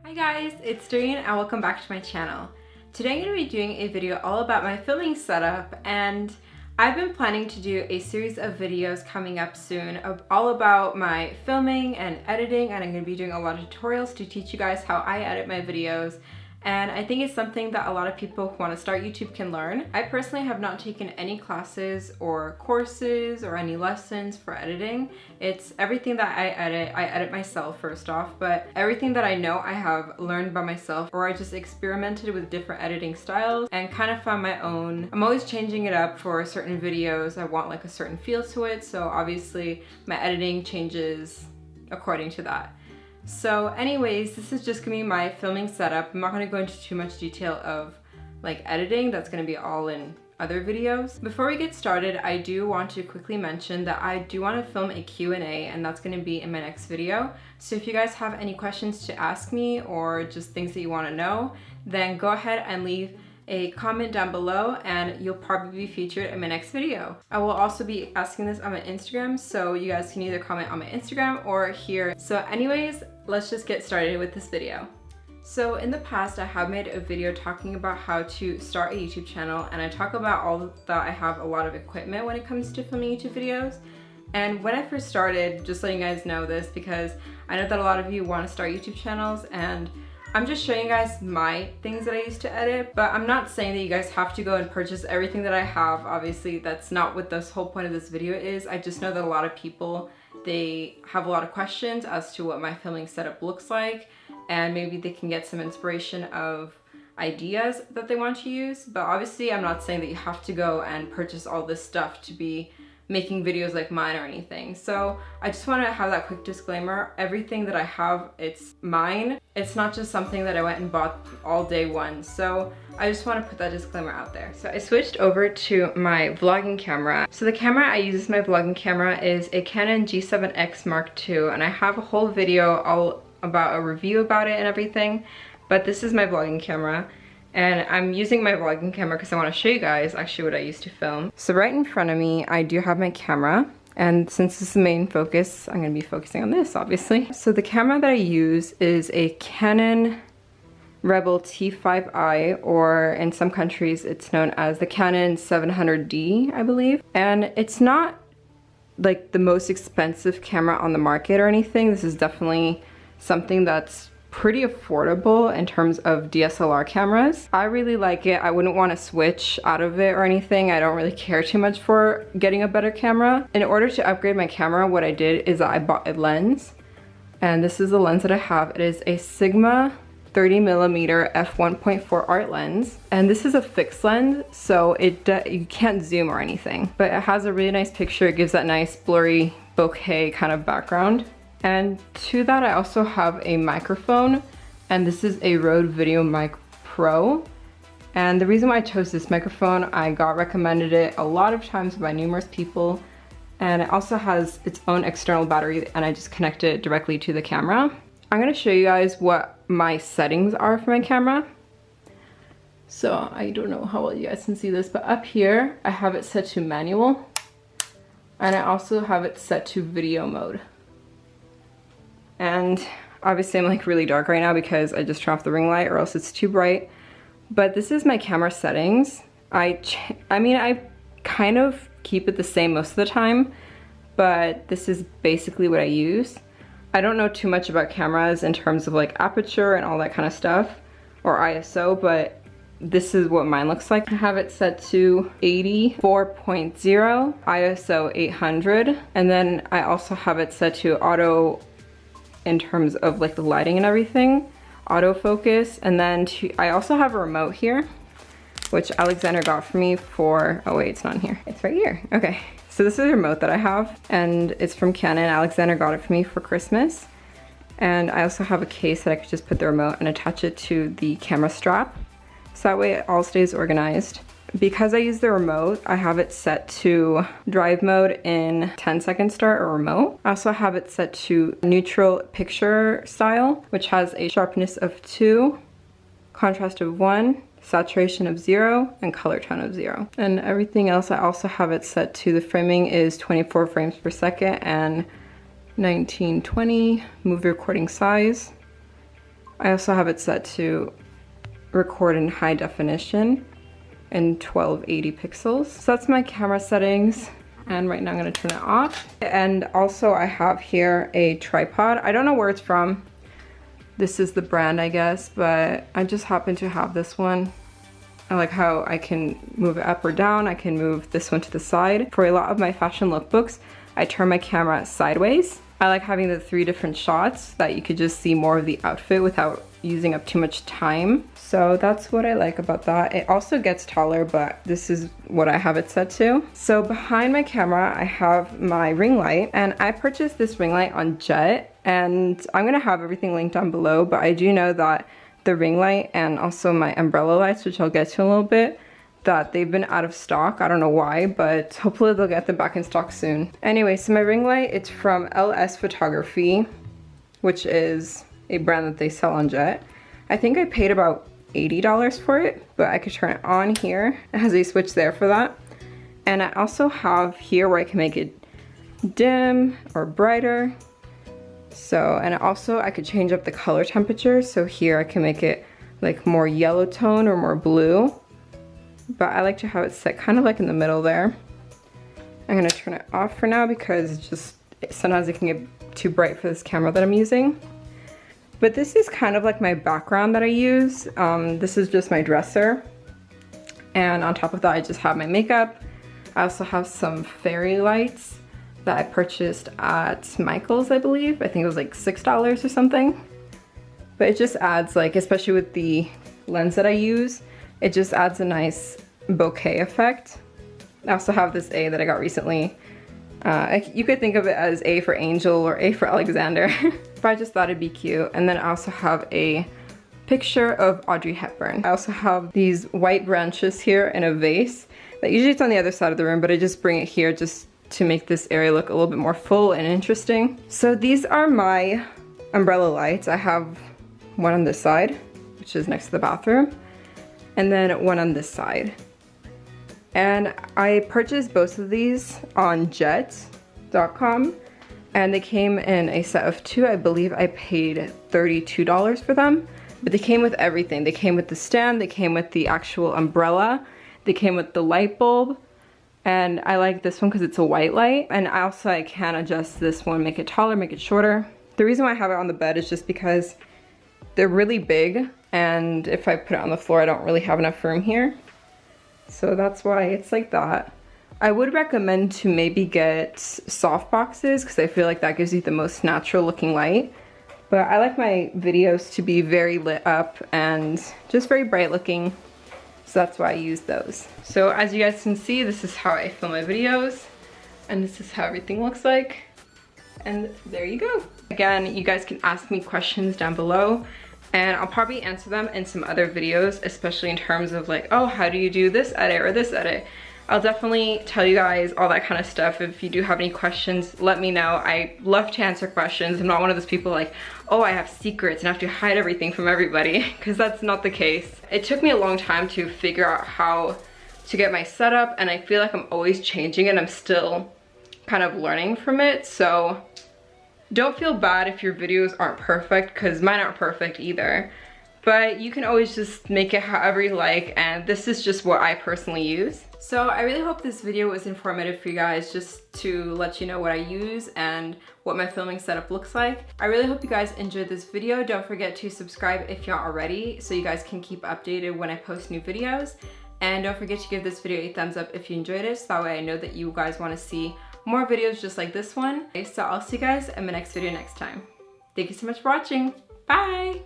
Hi guys, it's Doreen and welcome back to my channel. Today I'm going to be doing a video all about my filming setup, and I've been planning to do a series of videos coming up soon all about my filming and editing, and I'm going to be doing a lot of tutorials to teach you guys how I edit my videos. And I think it's something that a lot of people who want to start YouTube can learn. I personally have not taken any classes or courses or any lessons for editing. It's everything that I edit myself first off, but everything that I know I have learned by myself, or I just experimented with different editing styles and kind of found my own. I'm always changing it up for certain videos. I want like a certain feel to it, so obviously my editing changes according to that. So anyways, this is just gonna be my filming setup. I'm not gonna go into too much detail of like editing. That's gonna be all in other videos. Before we get started, I do want to quickly mention that I do want to film a Q&A, and that's gonna be in my next video. So if you guys have any questions to ask me or just things that you want to know, then go ahead and leave a comment down below and you'll probably be featured in my next video. I will also be asking this on my Instagram, so you guys can either comment on my Instagram or here. So anyways, let's just get started with this video. So in the past, I have made a video talking about how to start a YouTube channel, and I talk about all that I have a lot of equipment when it comes to filming YouTube videos. And when I first started, just letting you guys know this because I know that a lot of you want to start YouTube channels, and I'm just showing you guys my things that I used to edit, but I'm not saying that you guys have to go and purchase everything that I have. Obviously, that's not what this whole point of this video is. I just know that a lot of people, they have a lot of questions as to what my filming setup looks like, and maybe they can get some inspiration of ideas that they want to use. But obviously, I'm not saying that you have to go and purchase all this stuff to be making videos like mine or anything. So I just want to have that quick disclaimer. Everything that I have, it's mine. It's not just something that I went and bought all day one. So I just want to put that disclaimer out there. So I switched over to my vlogging camera. So the camera I use as my vlogging camera is a Canon G7X Mark II, and I have a whole video all about a review about it and everything, but this is my vlogging camera. And I'm using my vlogging camera because I want to show you guys actually what I used to film. So right in front of me, I do have my camera. And since this is the main focus, I'm going to be focusing on this, obviously. So the camera that I use is a Canon Rebel T5i, or in some countries, it's known as the Canon 700D, I believe. And it's not like the most expensive camera on the market or anything. This is definitely something that's pretty affordable in terms of DSLR cameras. I really like it. I wouldn't want to switch out of it or anything. I don't really care too much for getting a better camera. In order to upgrade my camera, what I did is I bought a lens, and this is the lens that I have. It is a Sigma 30mm f1.4 art lens, and this is a fixed lens, so you can't zoom or anything, but it has a really nice picture. It gives that nice blurry bokeh kind of background. And to that, I also have a microphone, and this is a Rode Video Mic Pro. And the reason why I chose this microphone, I got recommended it a lot of times by numerous people, and it also has its own external battery, and I just connect it directly to the camera. I'm gonna show you guys what my settings are for my camera. So I don't know how well you guys can see this, but up here, I have it set to manual, and I also have it set to video mode. And obviously I'm like really dark right now because I just turned off the ring light, or else it's too bright. But this is my camera settings. I mean, I kind of keep it the same most of the time, but this is basically what I use. I don't know too much about cameras in terms of like aperture and all that kind of stuff, or ISO, but this is what mine looks like. I have it set to 84.0, ISO 800, and then I also have it set to auto in terms of like the lighting and everything, autofocus. And then I also have a remote here, which Alexander got for me for, oh wait, it's not in here, it's right here. Okay, so this is a remote that I have, and it's from Canon. Alexander got it for me for Christmas. And I also have a case that I could just put the remote and attach it to the camera strap, so that way it all stays organized. Because I use the remote, I have it set to drive mode in 10-second start or remote. I also have it set to neutral picture style, which has a sharpness of 2, contrast of 1, saturation of 0, and color tone of 0. And everything else, I also have it set to, the framing is 24 frames per second and 1920 movie recording size. I also have it set to record in high definition in 1280 pixels. So that's my camera settings. And right now I'm gonna turn it off. And also I have here a tripod. I don't know where it's from. This is the brand, I guess, but I just happen to have this one. I like how I can move it up or down. I can move this one to the side. For a lot of my fashion lookbooks, I turn my camera sideways. I like having the 3 different shots that you could just see more of the outfit without using up too much time. So that's what I like about that. It also gets taller, but this is what I have it set to. So behind my camera, I have my ring light, and I purchased this ring light on Jet, and I'm gonna have everything linked down below, but I do know that the ring light and also my umbrella lights, which I'll get to in a little bit, that they've been out of stock. I don't know why, but hopefully they'll get them back in stock soon. Anyway, so my ring light, it's from LS Photography, which is a brand that they sell on Jet. I think I paid about $80 for it, but I could turn it on here. It has a switch there for that. And I also have here where I can make it dim or brighter. So, and also I could change up the color temperature. So here I can make it like more yellow tone or more blue. But I like to have it set kind of like in the middle there. I'm gonna turn it off for now because it's just, sometimes it can get too bright for this camera that I'm using. But this is kind of like my background that I use. This is just my dresser. And on top of that, I just have my makeup. I also have some fairy lights that I purchased at Michael's, I believe. I think it was like $6 or something. But it just adds, like, especially with the lens that I use, it just adds a nice bokeh effect. I also have this A that I got recently. You could think of it as A for Angel or A for Alexander. But I just thought it'd be cute. And then I also have a picture of Audrey Hepburn. I also have these white branches here in a vase. That usually it's on the other side of the room, but I just bring it here just to make this area look a little bit more full and interesting. So these are my umbrella lights. I have one on this side, which is next to the bathroom, and then one on this side. And I purchased both of these on jet.com, and they came in a set of 2. I believe I paid $32 for them, but they came with everything. They came with the stand, they came with the actual umbrella, they came with the light bulb, and I like this one because it's a white light. And also I can adjust this one, make it taller, make it shorter. The reason why I have it on the bed is just because they're really big, and if I put it on the floor, I don't really have enough room here. So that's why it's like that. I would recommend to maybe get soft boxes because I feel like that gives you the most natural looking light. But I like my videos to be very lit up and just very bright looking. So that's why I use those. So as you guys can see, this is how I film my videos. And this is how everything looks like. And there you go. Again, you guys can ask me questions down below, and I'll probably answer them in some other videos, especially in terms of like, oh, how do you do this edit or this edit? I'll definitely tell you guys all that kind of stuff. If you do have any questions, let me know. I love to answer questions. I'm not one of those people like, oh, I have secrets and I have to hide everything from everybody, because that's not the case. It took me a long time to figure out how to get my setup, and I feel like I'm always changing and I'm still kind of learning from it. So don't feel bad if your videos aren't perfect, because mine aren't perfect either. But you can always just make it however you like, and this is just what I personally use. So I really hope this video was informative for you guys, just to let you know what I use and what my filming setup looks like. I really hope you guys enjoyed this video. Don't forget to subscribe if you're not already, so you guys can keep updated when I post new videos. And don't forget to give this video a thumbs up if you enjoyed it, so that way I know that you guys want to see more videos just like this one. Okay, so I'll see you guys in my next video next time. Thank you so much for watching. Bye!